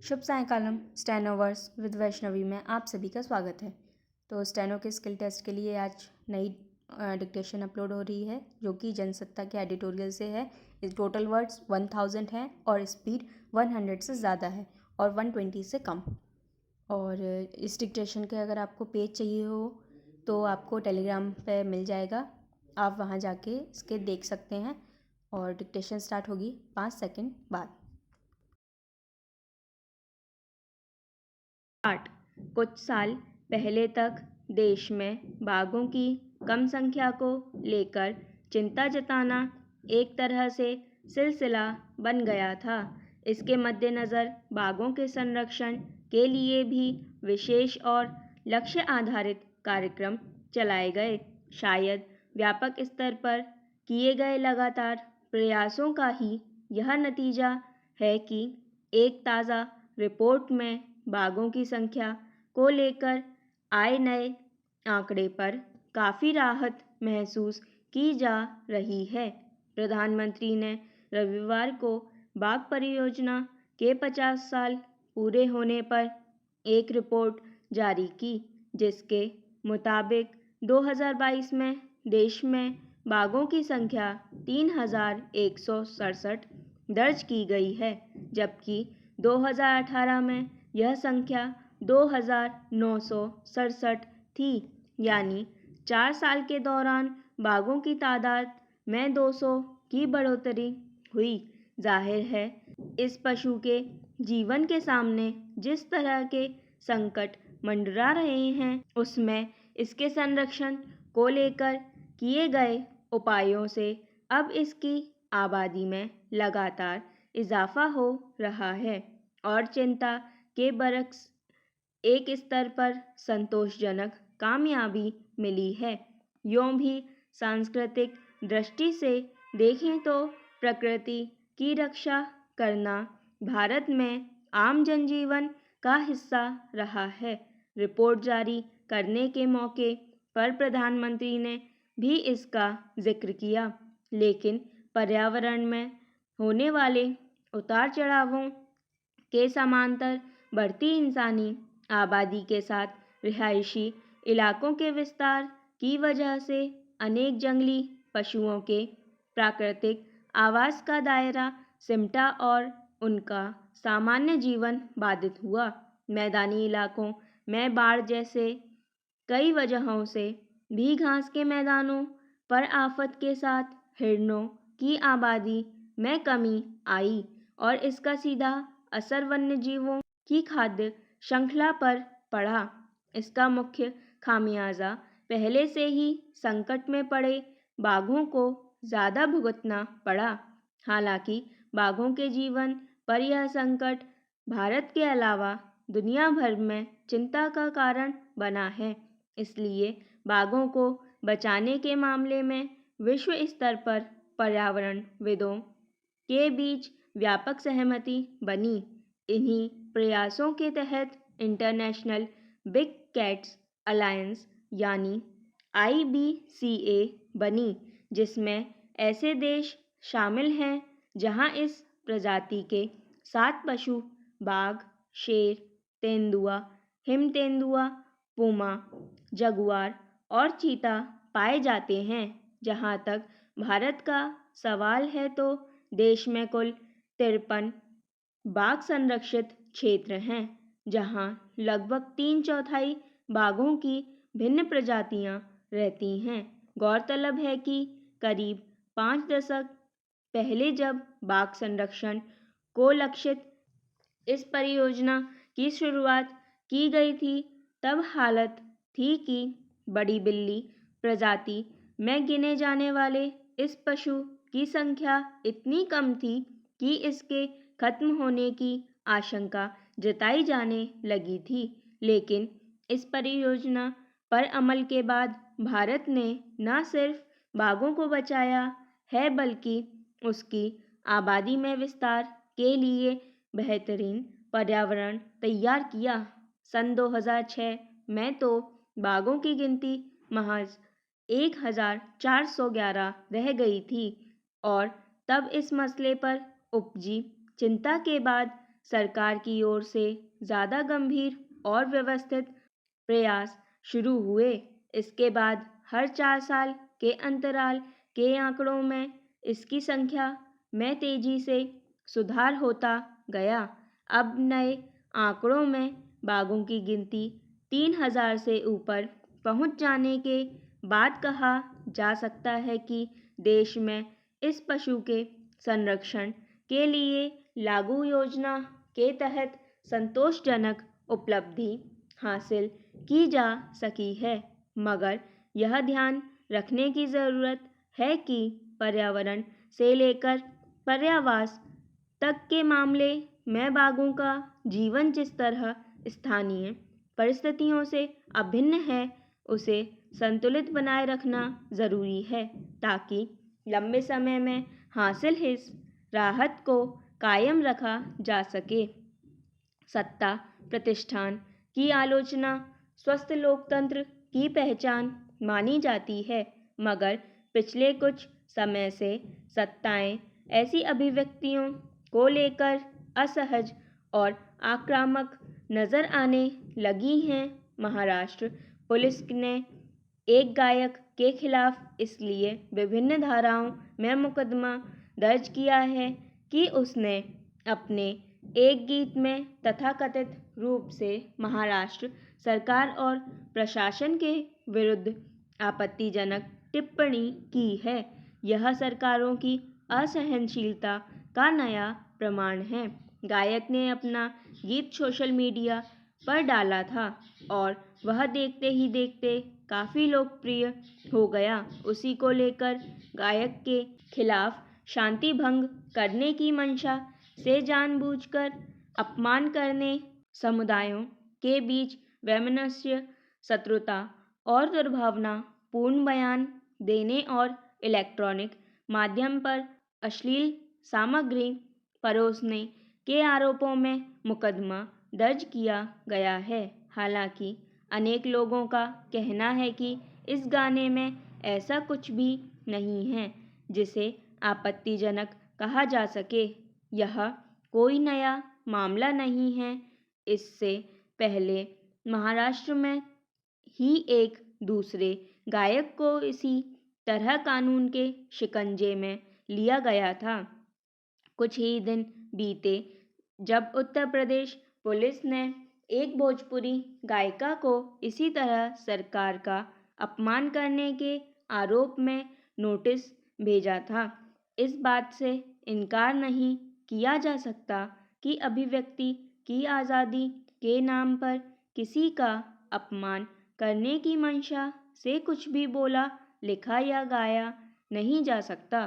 शुभ सायंकालम। स्टेनोवर्स with Vaishnavi में आप सभी का स्वागत है। तो स्टेनो के स्किल टेस्ट के लिए आज नई डिक्टेशन अपलोड हो रही है जो कि जनसत्ता के एडिटोरियल से है। इस टोटल वर्ड्स 1000 हैं और स्पीड 100 से ज़्यादा है और 120 से कम। और इस डिक्टेशन के अगर आपको पेज चाहिए हो तो आपको टेलीग्राम पे मिल जाएगा। आप वहाँ जाके इसके देख सकते हैं और डिक्टेशन स्टार्ट होगी 5 सेकंड बाद। कुछ साल पहले तक देश में बाघों की कम संख्या को लेकर चिंता जताना एक तरह से सिलसिला बन गया था। इसके मद्देनज़र बाघों के संरक्षण के लिए भी विशेष और लक्ष्य आधारित कार्यक्रम चलाए गए। शायद व्यापक स्तर पर किए गए लगातार प्रयासों का ही यह नतीजा है कि एक ताज़ा रिपोर्ट में बाघों की संख्या को लेकर आए नए आंकड़े पर काफ़ी राहत महसूस की जा रही है। प्रधानमंत्री ने रविवार को बाघ परियोजना के 50 साल पूरे होने पर एक रिपोर्ट जारी की, जिसके मुताबिक 2022 में देश में बाघों की संख्या 3167 दर्ज की गई है, जबकि 2018 में यह संख्या 2967 थी। यानी 4 साल के दौरान बाघों की तादाद में 200 की बढ़ोतरी हुई। जाहिर है, इस पशु के जीवन के सामने जिस तरह के संकट मंडरा रहे हैं, उसमें इसके संरक्षण को लेकर किए गए उपायों से अब इसकी आबादी में लगातार इजाफा हो रहा है और चिंता के बरक्स एक स्तर पर संतोषजनक कामयाबी मिली है। यूँ भी सांस्कृतिक दृष्टि से देखें तो प्रकृति की रक्षा करना भारत में आम जनजीवन का हिस्सा रहा है। रिपोर्ट जारी करने के मौके पर प्रधानमंत्री ने भी इसका जिक्र किया, लेकिन पर्यावरण में होने वाले उतार चढ़ावों के समांतर बढ़ती इंसानी आबादी के साथ रिहायशी इलाकों के विस्तार की वजह से अनेक जंगली पशुओं के प्राकृतिक आवास का दायरा सिमटा और उनका सामान्य जीवन बाधित हुआ। मैदानी इलाकों में बाढ़ जैसे कई वजहों से भी घास के मैदानों पर आफत के साथ हिरणों की आबादी में कमी आई और इसका सीधा असर वन्यजीवों की खाद्य श्रृंखला पर पड़ा। इसका मुख्य खामियाजा पहले से ही संकट में पड़े बाघों को ज़्यादा भुगतना पड़ा। हालांकि बाघों के जीवन पर यह संकट भारत के अलावा दुनिया भर में चिंता का कारण बना है। इसलिए बाघों को बचाने के मामले में विश्व स्तर पर पर्यावरणविदों के बीच व्यापक सहमति बनी। इन्हीं प्रयासों के तहत इंटरनेशनल बिग कैट्स अलायंस यानी IBCA बनी, जिसमें ऐसे देश शामिल हैं जहां इस प्रजाति के 7 पशु बाघ, शेर, तेंदुआ, हिम तेंदुआ, पूमा, जगुआर और चीता पाए जाते हैं। जहां तक भारत का सवाल है तो देश में कुल 53 बाघ संरक्षित क्षेत्र हैं, जहां लगभग 3/4 बाघों की भिन्न प्रजातियां रहती हैं। गौरतलब है कि करीब 5 दशक पहले जब बाघ संरक्षण को लक्षित इस परियोजना की शुरुआत की गई थी, तब हालत थी कि बड़ी बिल्ली प्रजाति में गिने जाने वाले इस पशु की संख्या इतनी कम थी कि इसके खत्म होने की आशंका जताई जाने लगी थी। लेकिन इस परियोजना पर अमल के बाद भारत ने न सिर्फ बाघों को बचाया है, बल्कि उसकी आबादी में विस्तार के लिए बेहतरीन पर्यावरण तैयार किया। सन 2006 में तो बाघों की गिनती महज 1411 रह गई थी और तब इस मसले पर उपजी चिंता के बाद सरकार की ओर से ज़्यादा गंभीर और व्यवस्थित प्रयास शुरू हुए। इसके बाद हर 4 साल के अंतराल के आंकड़ों में इसकी संख्या में तेजी से सुधार होता गया। अब नए आंकड़ों में बाघों की गिनती 3000 से ऊपर पहुंच जाने के बाद कहा जा सकता है कि देश में इस पशु के संरक्षण के लिए लागू योजना के तहत संतोषजनक उपलब्धि हासिल की जा सकी है। मगर यह ध्यान रखने की ज़रूरत है कि पर्यावरण से लेकर पर्यावास तक के मामले में बाघों का जीवन जिस तरह स्थानीय परिस्थितियों से अभिन्न है, उसे संतुलित बनाए रखना ज़रूरी है ताकि लंबे समय में हासिल इस राहत को कायम रखा जा सके। सत्ता प्रतिष्ठान की आलोचना स्वस्थ लोकतंत्र की पहचान मानी जाती है, मगर पिछले कुछ समय से सत्ताएं ऐसी अभिव्यक्तियों को लेकर असहज और आक्रामक नजर आने लगी हैं। महाराष्ट्र पुलिस ने एक गायक के खिलाफ इसलिए विभिन्न धाराओं में मुकदमा दर्ज किया है कि उसने अपने एक गीत में तथाकथित रूप से महाराष्ट्र सरकार और प्रशासन के विरुद्ध आपत्तिजनक टिप्पणी की है। यह सरकारों की असहनशीलता का नया प्रमाण है। गायक ने अपना गीत सोशल मीडिया पर डाला था और वह देखते ही देखते काफ़ी लोकप्रिय हो गया। उसी को लेकर गायक के खिलाफ शांति भंग करने की मंशा से जानबूझकर अपमान करने, समुदायों के बीच वैमनस्य, शत्रुता और दुर्भावनापूर्ण बयान देने और इलेक्ट्रॉनिक माध्यम पर अश्लील सामग्री परोसने के आरोपों में मुकदमा दर्ज किया गया है। हालांकि अनेक लोगों का कहना है कि इस गाने में ऐसा कुछ भी नहीं है जिसे आपत्तिजनक कहा जा सके। यह कोई नया मामला नहीं है। इससे पहले महाराष्ट्र में ही एक दूसरे गायक को इसी तरह कानून के शिकंजे में लिया गया था। कुछ ही दिन बीते जब उत्तर प्रदेश पुलिस ने एक भोजपुरी गायिका को इसी तरह सरकार का अपमान करने के आरोप में नोटिस भेजा था। इस बात से इनकार नहीं किया जा सकता कि अभिव्यक्ति की आज़ादी के नाम पर किसी का अपमान करने की मंशा से कुछ भी बोला, लिखा या गाया नहीं जा सकता।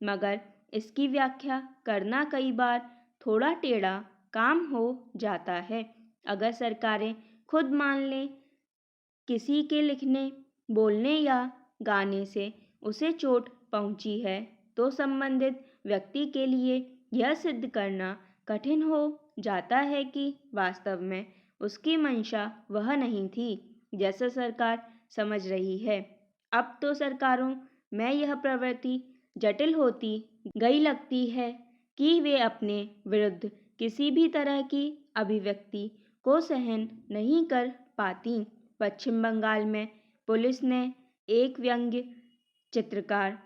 मगर इसकी व्याख्या करना कई बार थोड़ा टेढ़ा काम हो जाता है। अगर सरकारें खुद मान लें किसी के लिखने, बोलने या गाने से उसे चोट पहुंची है, तो संबंधित व्यक्ति के लिए यह सिद्ध करना कठिन हो जाता है कि वास्तव में उसकी मंशा वह नहीं थी, जैसा सरकार समझ रही है। अब तो सरकारों में यह प्रवृत्ति जटिल होती गई लगती है कि वे अपने विरुद्ध किसी भी तरह की अभिव्यक्ति को सहन नहीं कर पाती। पश्चिम बंगाल में पुलिस ने एक व्यंग्य चित्रकार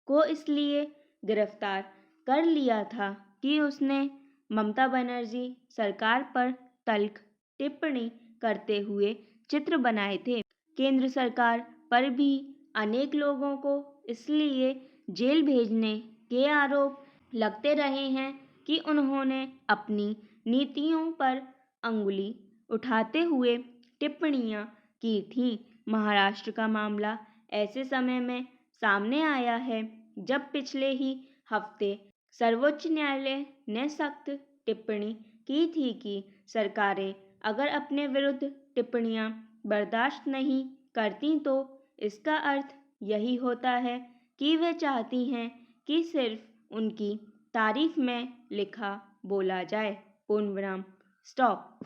को इसलिए गिरफ्तार कर लिया था कि उसने ममता बनर्जी सरकार पर तल्ख टिप्पणी करते हुए चित्र बनाए थे। केंद्र सरकार पर भी अनेक लोगों को इसलिए जेल भेजने के आरोप लगते रहे हैं कि उन्होंने अपनी नीतियों पर अंगुली उठाते हुए टिप्पणियां की थीं। महाराष्ट्र का मामला ऐसे समय में सामने आया है जब पिछले ही हफ्ते सर्वोच्च न्यायालय ने सख्त टिप्पणी की थी कि सरकारें अगर अपने विरुद्ध टिप्पणियां बर्दाश्त नहीं करती तो इसका अर्थ यही होता है कि वे चाहती हैं कि सिर्फ उनकी तारीफ में लिखा बोला जाए। पूर्णविराम स्टॉप।